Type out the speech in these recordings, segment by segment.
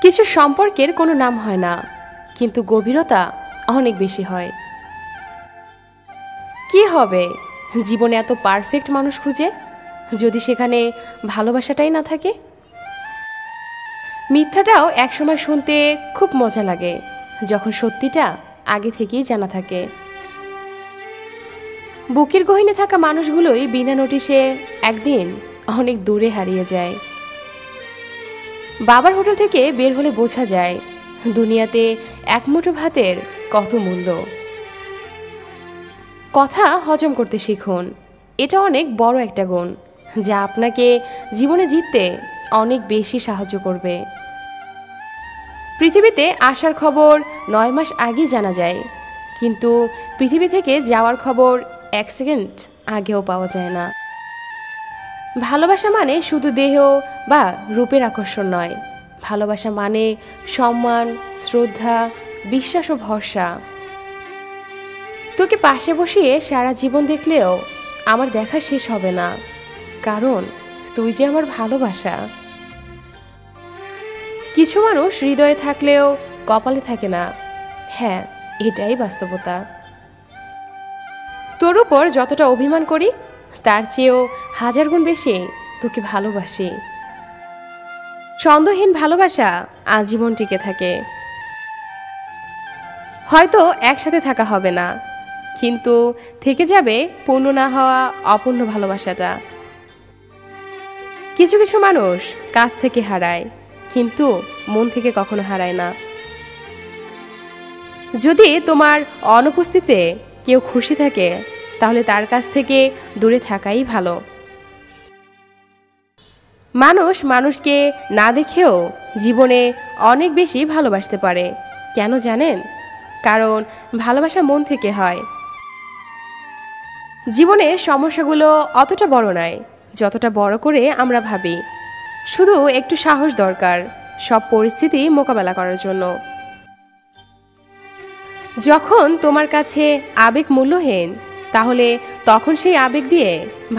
কিছু সম্পর্কের কোনো নাম হয় না, কিন্তু গভীরতা অনেক বেশি হয়। কি হবে জীবনে এত পারফেক্ট মানুষ খুঁজে, যদি সেখানে ভালোবাসাটাই না থাকে? মিথ্যাটাও একসময় শুনতে খুব মজা লাগে, যখন সত্যিটা আগে থেকেই জানা থাকে। বুকের গহীনে থাকা মানুষগুলোই বিনা নোটিশে একদিন অনেক দূরে হারিয়ে যায়। বাবার হোটেল থেকে বের হলে বোঝা যায় দুনিয়াতে এক মুঠো ভাতের কত মূল্য। কথা হজম করতে শিখুন, এটা অনেক বড় একটা গুণ, যা আপনাকে জীবনে জিততে অনেক বেশি সাহায্য করবে। পৃথিবীতে আসার খবর 9 মাস আগে জানা যায়, কিন্তু পৃথিবী থেকে যাওয়ার খবর 1 সেকেন্ড আগেও পাওয়া যায় না। ভালোবাসা মানে শুধু দেহ বা রূপের আকর্ষণ নয়, ভালোবাসা মানে সম্মান, শ্রদ্ধা, বিশ্বাস ও ভরসা। তোকে পাশে বসিয়ে সারা জীবন দেখলেও আমার দেখা শেষ হবে না, কারণ তুই যে আমার ভালোবাসা। কিছু মানুষ হৃদয়ে থাকলেও কপালে থাকে না, হ্যাঁ এটাই বাস্তবতা। তোর উপর যতটা অভিমান করি তার চেয়েও 1000 গুণ বেশি তোকে ভালোবাসি। ছন্দহীন ভালোবাসা আজীবন টিকে থাকে। হয়তো একসাথে থাকা হবে না, কিন্তু থেকে যাবে পূর্ণ না হওয়া অপূর্ণ ভালোবাসাটা। কিছু কিছু মানুষ কাছ থেকে হারায়, কিন্তু মন থেকে কখনো হারায় না। যদি তোমার অনুপস্থিতিতে কেউ খুশি থাকে, তাহলে তার কাছ থেকে দূরে থাকাই ভালো। মানুষ মানুষকে না দেখেও জীবনে অনেক বেশি ভালোবাসতে পারে। কেন জানেন? কারণ ভালোবাসা মন থেকে হয়। জীবনের সমস্যাগুলো অতটা বড় নয় যতটা বড় করে আমরা ভাবি। শুধু একটু সাহস দরকার সব পরিস্থিতি মোকাবেলা করার জন্য। যখন তোমার কাছে আবেগ মূল্যহীন, তাহলে তখন সেই আবেগ দিয়ে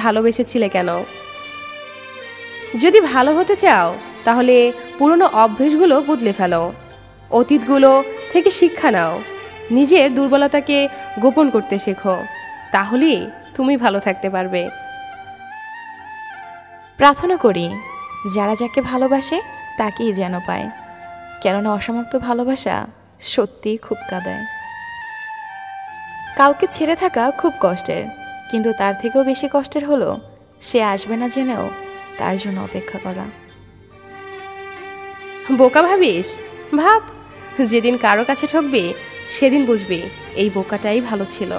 ভালোবেসেছিলে কেন? যদি ভালো হতে চাও, তাহলে পুরনো অভ্যেসগুলো বদলে ফেলো, অতীতগুলো থেকে শিক্ষা নাও, নিজের দুর্বলতাকে গোপন করতে শেখো, তাহলেই তুমি ভালো থাকতে পারবে। প্রার্থনা করি যারা যাকে ভালোবাসে তাকেই যেন পায়, কেননা অসমাপ্ত ভালোবাসা সত্যিই খুব কাঁদায়। কাউকে ছেড়ে থাকা খুব কষ্টের, কিন্তু তার থেকেও বেশি কষ্টের হলো সে আসবে না জেনেও তার জন্য অপেক্ষা করা। বোকা ভাবিস? ভাব, যেদিন কারো কাছে ঠকবি সেদিন বুঝবি এই বোকাটাই ভালো ছিল।